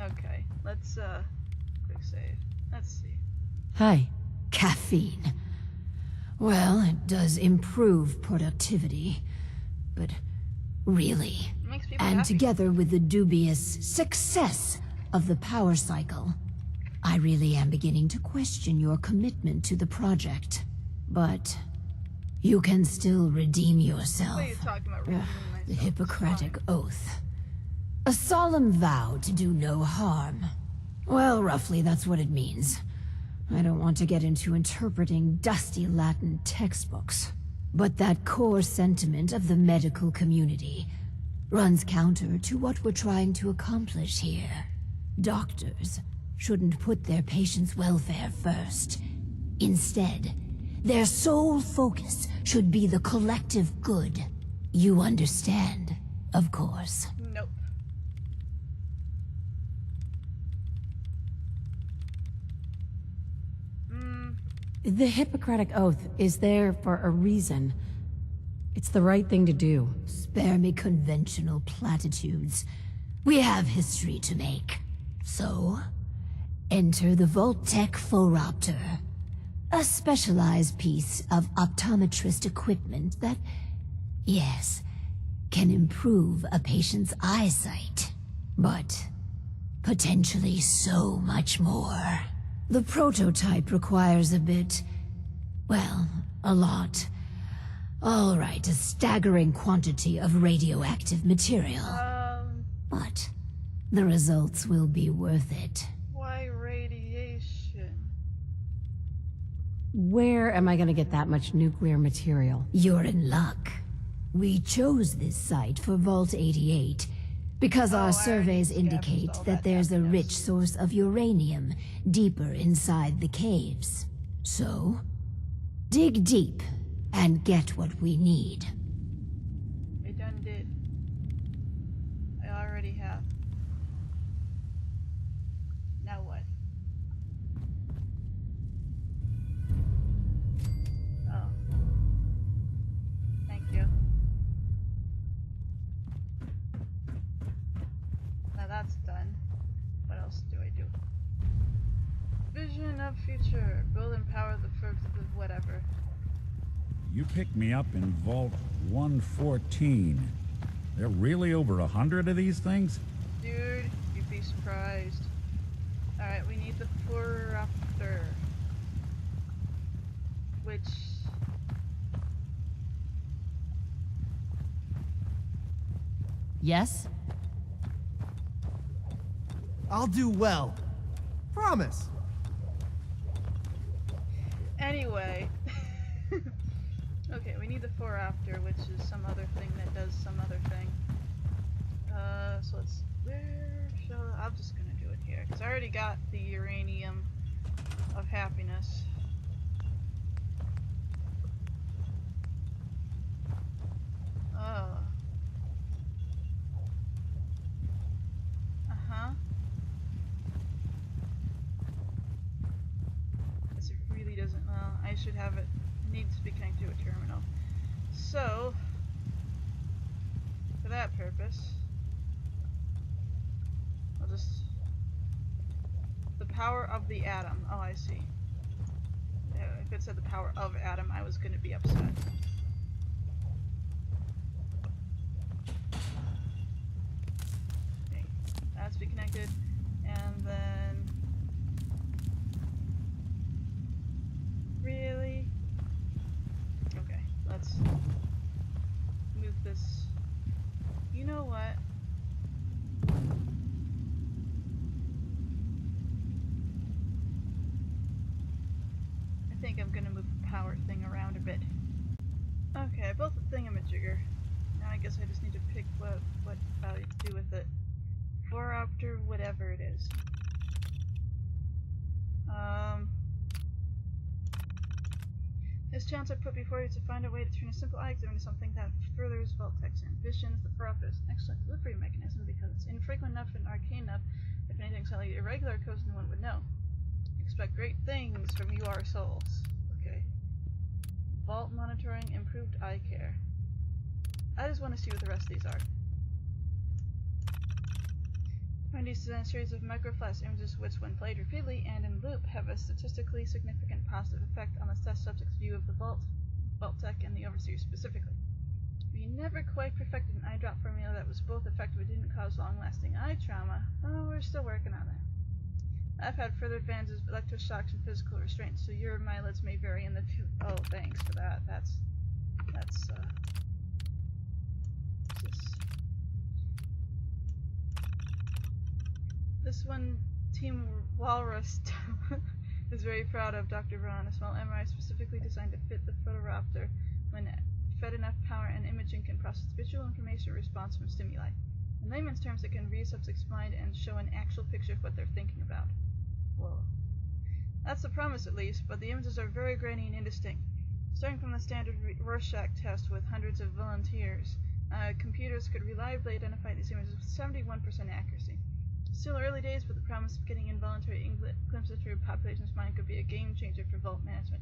Okay, let's quick save. Let's see. Hi. Caffeine. Well, it does improve productivity, but really, It makes people and happy. together with the dubious success of the power cycle, I really am beginning to question your commitment to the project. But you can still redeem yourself. What are you talking about? Redeeming myself? The Hippocratic Fine. Oath. A solemn vow to do no harm. Well, roughly that's what it means. I don't want to get into interpreting dusty Latin textbooks, but that core sentiment of the medical community runs counter to what we're trying to accomplish here. Doctors shouldn't put their patients' welfare first. Instead, their sole focus should be the collective good. You understand, of course. Nope. The Hippocratic Oath is there for a reason. It's the right thing to do. Spare me conventional platitudes. We have history to make. So, enter the vault-tec Phoropter. A specialized piece of optometrist equipment that, yes, can improve a patient's eyesight. But potentially so much more. The prototype requires a bit, well, a lot. All right, a staggering quantity of radioactive material. But the results will be worth it. Why radiation? Where am I gonna get that much nuclear material? You're in luck. We chose this site for Vault 88 because our surveys indicate that there's a rich source of uranium deeper inside the caves. So, dig deep and get what we need. I done did. I already have. Now what? Oh. Thank you. Now that's done. What else do I do? Vision of future. Build and power the first of whatever. You picked me up in Vault 114. There are really over 100 of these things? Dude, you'd be surprised. Alright, we need the Phoropter. Which... Yes? I'll do well. Promise. Anyway. Okay, we need the Phoropter, which is some other thing that does some other thing. So let's... I'm just gonna do it here, because I already got the uranium of happiness. Oh. Uh-huh. Guess it really doesn't... Well, I should have it... needs to be connected to a terminal. So, for that purpose, I'll just... The power of the atom. Oh, I see. If it said the power of atom, I was going to be upset. Okay, that's be connected, and then... Really? Okay, let's move this. You know what? I think I'm gonna move the power thing around a bit. Okay, I built the thingamajigger. Now I guess I just need to pick what value to do with it. Phoropter, whatever it is. This chance I put before you to find a way to turn a simple item into something that furthers vault-tec's ambitions. The Phoropter is an excellent delivery mechanism because it's infrequent enough and arcane enough. If anything slightly irregular occurs, no one would know. Expect great things from you, our souls. Okay. Vault monitoring, improved eye care. I just want to see what the rest of these are. Wendy's designed a series of microflash images which, when played repeatedly and in loop, have a statistically significant positive effect on the test subject's view of the vault-tec, and the Overseer specifically. We never quite perfected an eye drop formula that was both effective and didn't cause long-lasting eye trauma. Oh, we're still working on that. I've had further advances of electroshocks and physical restraints, so your mileage may vary in the future. Oh, thanks for that. That's this one, Team Walrus is very proud of Dr. Braun, a small MRI specifically designed to fit the photoraptor. When fed enough power and imaging, can process visual information in response from stimuli. In layman's terms, it can read a subject's mind and show an actual picture of what they're thinking about. Whoa. That's the promise, at least, but the images are very grainy and indistinct. Starting from the standard Rorschach test with hundreds of volunteers, computers could reliably identify these images with 71% accuracy. Still early days, but the promise of getting involuntary glimpses through a population's mind could be a game changer for vault management.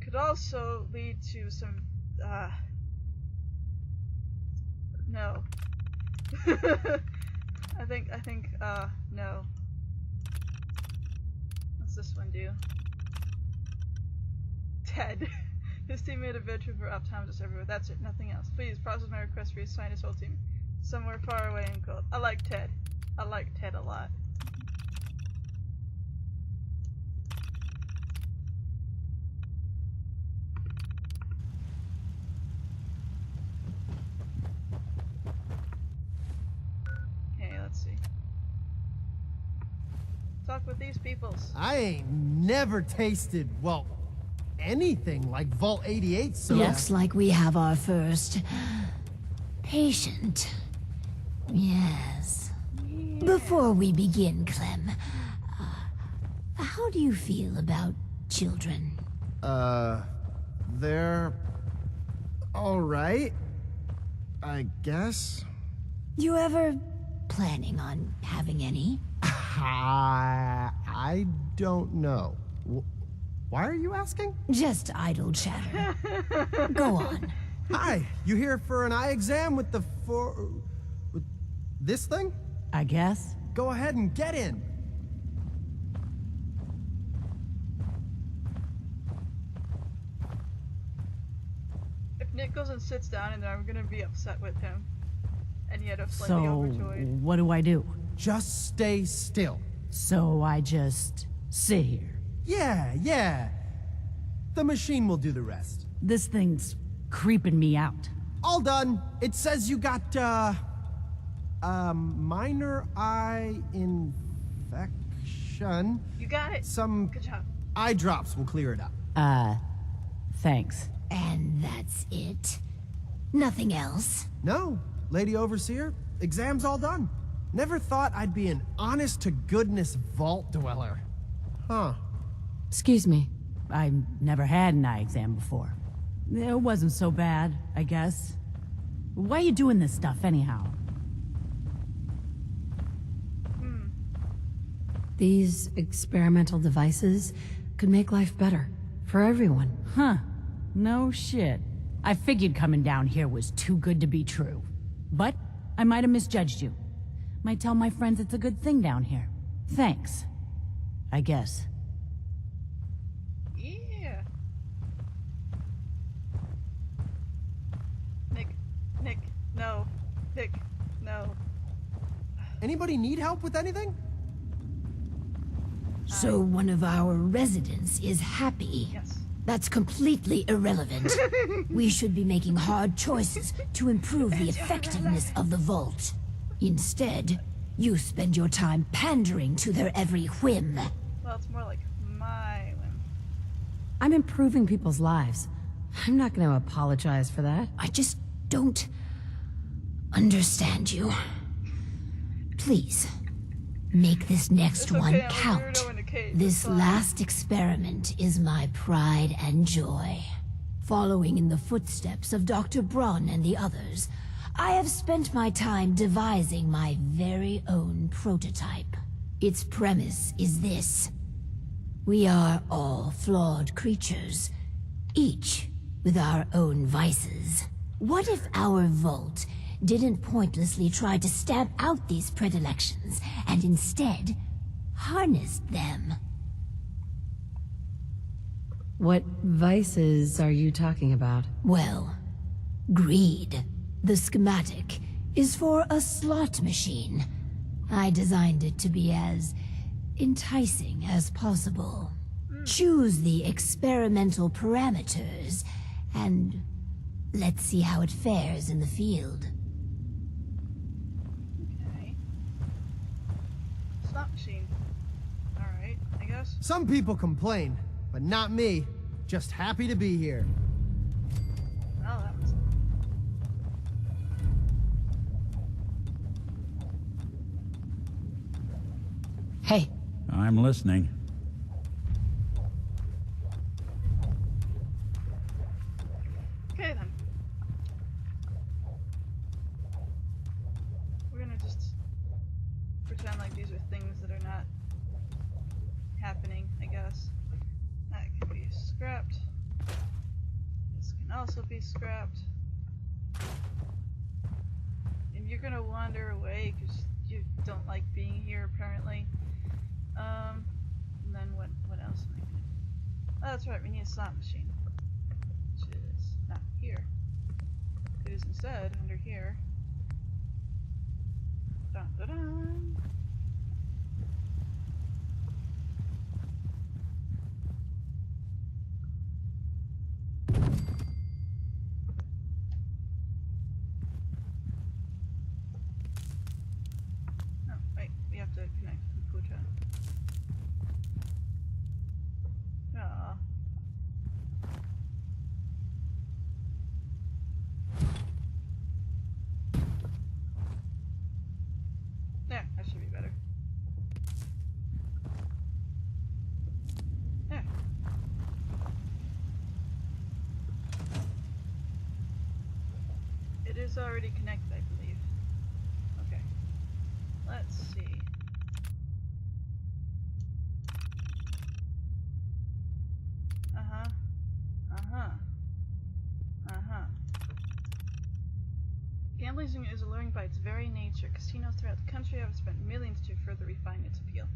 Could also lead to some, no. I think, no. What's this one do? Ted. His team made a veteran for optometrists everywhere. That's it, nothing else. Please, process my request for your assign his whole team somewhere far away and cold. I like Ted. I like Ted a lot. Okay, let's see. Talk with these peoples. I ain't never tasted, well, anything like Vault 88, so... Looks like we have our first patient. Yes. Before we begin, Clem, how do you feel about children? They're... alright, I guess. You ever planning on having any? I don't know. Why are you asking? Just idle chatter. Go on. Hi, you here for an eye exam with the with this thing? I guess. Go ahead and get in. If Nick goes and sits down in there, I'm gonna be upset with him. And yet I'm slightly So, overjoyed. what do I do? Just stay still. So I just sit here. Yeah. The machine will do the rest. This thing's creeping me out. All done. It says you got, minor eye infection. You got it. Some Good job. eye drops will clear it up. Thanks. And that's it? Nothing else? No, Lady Overseer, exam's all done. Never thought I'd be an honest-to-goodness vault dweller. Huh. Excuse me. I never had an eye exam before. It wasn't so bad, I guess. Why are you doing this stuff anyhow? These experimental devices could make life better for everyone. Huh. No shit. I figured coming down here was too good to be true. But I might have misjudged you. Might tell my friends it's a good thing down here. Thanks. I guess. Yeah. Nick, no. Nick, no. Anybody need help with anything? So one of our residents is happy. Yes. That's completely irrelevant. We should be making hard choices to improve the effectiveness of the vault. Instead, you spend your time pandering to their every whim. Well, it's more like my whim. I'm improving people's lives. I'm not going to apologize for that. I just don't understand you. Please, make this next It's okay, one I'm a count. weirdo in a cage, This it's fine. last experiment is my pride and joy. Following in the footsteps of Dr. Braun and the others, I have spent my time devising my very own prototype. Its premise is this. We are all flawed creatures, each with our own vices. What if our vault didn't pointlessly try to stamp out these predilections, and instead harnessed them. What vices are you talking about? Well, greed. The schematic is for a slot machine. I designed it to be as enticing as possible. Choose the experimental parameters, and let's see how it fares in the field. Okay. Slot machine. Alright, I guess. Some people complain, but not me. Just happy to be here. Oh, that was... Hey, I'm listening. Okay then. We're gonna just pretend like these are things that are not happening, I guess. That can be scrapped. This can also be scrapped. And you're gonna wander away because you don't like being here apparently. And then what else am I gonna do? Oh, that's right, we need a slot machine. Which is not here. It is instead under here. Dun dun dun. Oh, wait, we have to connect the computer. Aw. There, that should be better. There. It is already connected, I believe. Okay. Let's see. Uh-huh. Uh-huh. Uh-huh. Gambling is alluring by its very nature. Casinos throughout the country have spent millions to further refine its appeal.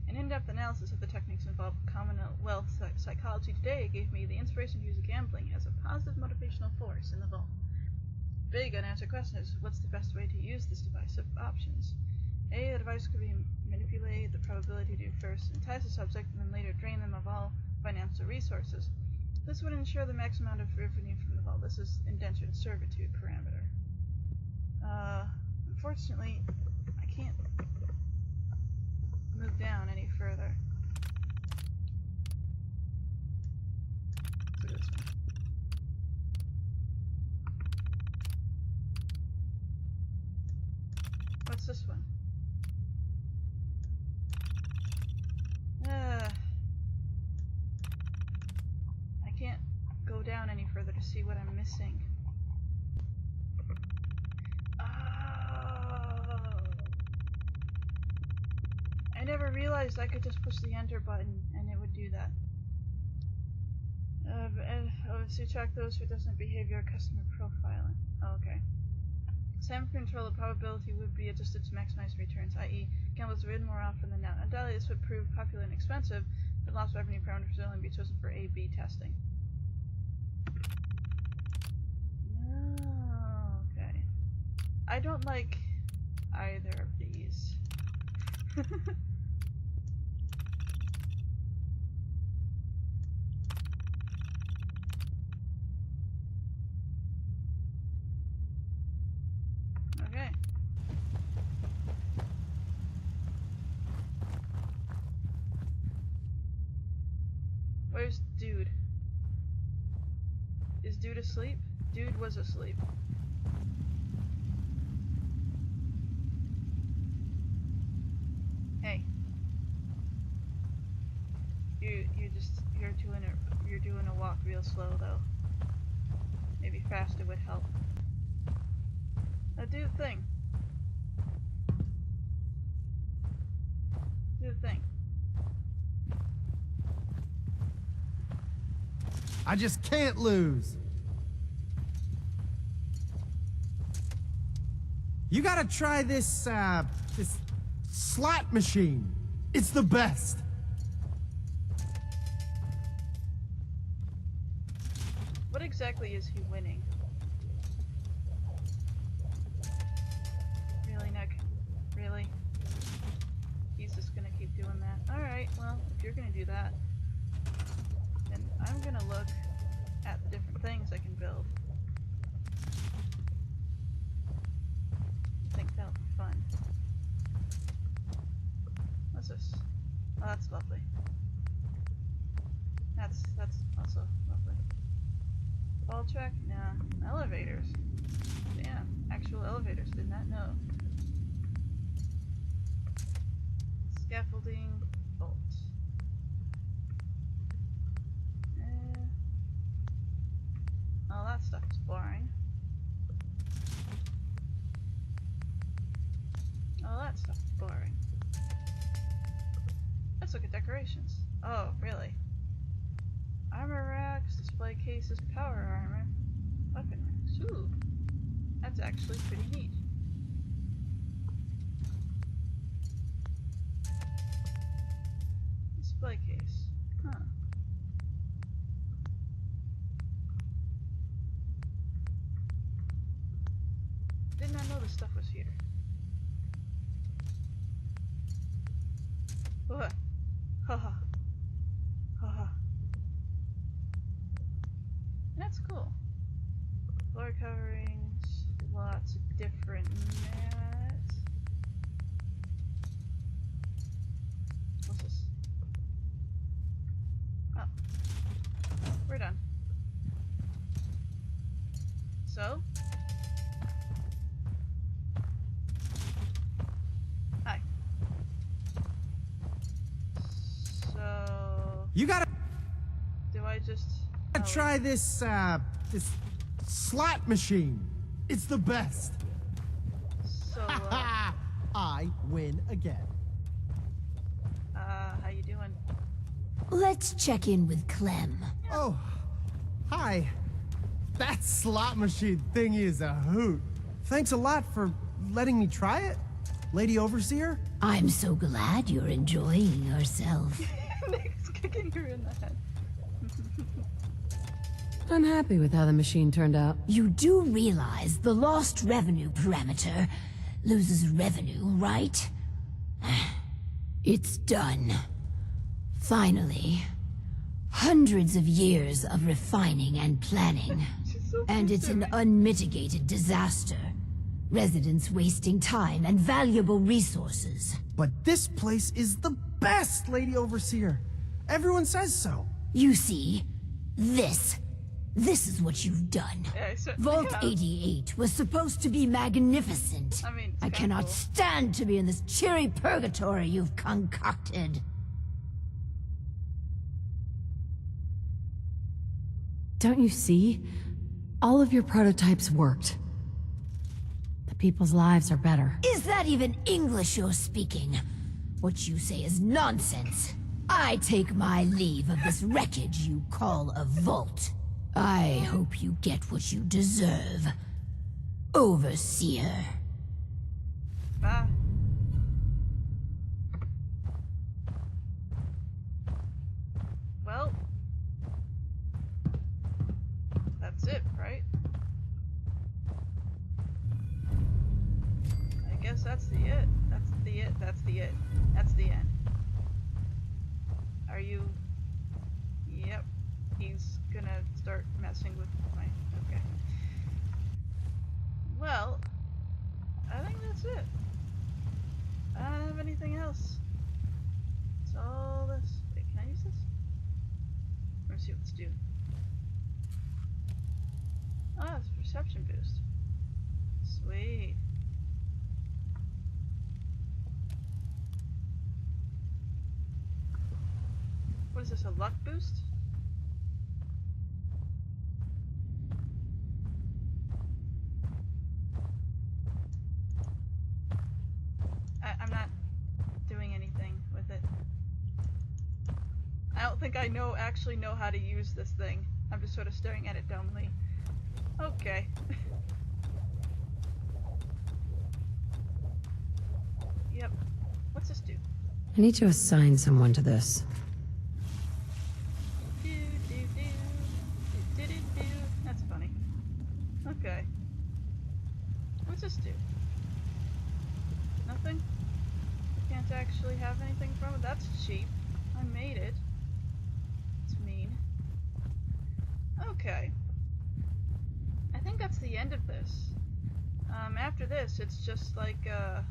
An in-depth analysis of the techniques involved in Commonwealth psychology today gave me the inspiration to use gambling as a positive motivational force in the vault. Big unanswered question is, what's the best way to use this device of options? A, the device could be manipulated, the probability to first entice the subject and then later drain them of all financial resources. This would ensure the maximum amount of revenue from the vault. This is indentured servitude parameter. Unfortunately, I can't move down any further. So this one. What's this one? I can't go down any further to see what I'm missing. I never realized I could just push the enter button and it would do that. So check those who doesn't behavior customer profiling. Oh, okay. Sam control the probability would be adjusted to maximize returns, i.e. gamblers win more often than not. Undoubtedly this would prove popular and expensive, but lost revenue parameters will only be chosen for A/B testing. Oh, okay. I don't like either of these. Okay. Where's Dude? Is Dude asleep? Dude was asleep. Hey. You're doing a walk real slow though. Maybe faster would help. Now do the thing. Do the thing. I just can't lose. You gotta try this, this slot machine. It's the best. What exactly is he winning? Really, Nick? Really? He's just gonna keep doing that. Alright, well, if you're gonna do that, then I'm gonna look at the different things I can build. I think that'll be fun. What's this? Oh, that's lovely. That's also lovely. Ball track? Nah. Elevators. Damn. Actual elevators. Did not know. Scaffolding. Bolt. All that stuff is boring. All that stuff is boring. Let's look at decorations. Oh, really? Armor racks, display cases, power armor, weapon racks. Ooh, that's actually pretty neat. Display case. Huh. Did not know this stuff was here. Ugh. Haha. Haha. That's cool. Floor coverings, lots of different mats. What's this? Oh. We're done. So? Hi. So... You gotta Do I just... try this, this slot machine. It's the best. So, I win again. how you doing? Let's check in with Clem. Oh, hi. That slot machine thingy is a hoot. Thanks a lot for letting me try it, Lady Overseer. I'm so glad you're enjoying yourself. Nick's kicking her in the head. I'm happy with how the machine turned out. You do realize the lost revenue parameter loses revenue, right? It's done. Finally. Hundreds of years of refining and planning. And it's an unmitigated disaster. Residents wasting time and valuable resources. But this place is the best, Lady Overseer. Everyone says so. You see, this is what you've done. Yeah, Vault 88 was supposed to be magnificent. I mean, it's I kinda cannot cool. stand to be in this cheery purgatory you've concocted. Don't you see? All of your prototypes worked. The people's lives are better. Is that even English you're speaking? What you say is nonsense. I take my leave of this wreckage you call a vault. I hope you get what you deserve, Overseer. Bye. Well, that's it, right? I guess that's the it. That's the it. That's the it. That's the end. Are you... Yep. He's gonna start messing with my... Okay. Well, I think that's it. I don't have anything else. It's all this. Wait, can I use this? Let's see what this do. Oh, it's a perception boost. Sweet. What is this, a luck boost? I'm not doing anything with it. I don't think I actually know how to use this thing. I'm just sort of staring at it dumbly. Okay. I need to assign someone to this. That's funny. Okay. What's this do? Nothing? Can't actually have anything from it? That's cheap. I made it. It's mean. Okay. I think that's the end of this. After this, it's just like, it's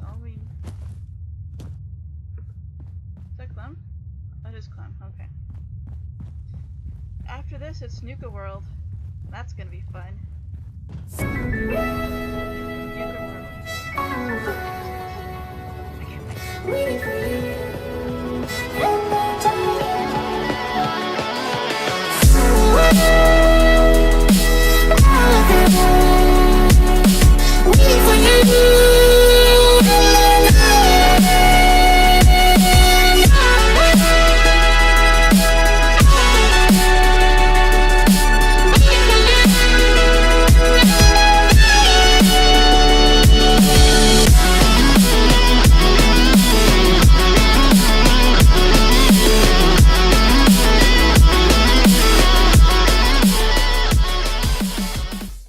all we... Is that Clem? That is Clem, okay. After this, it's Nuka World. That's gonna be fun. Nuka World. I can't wait.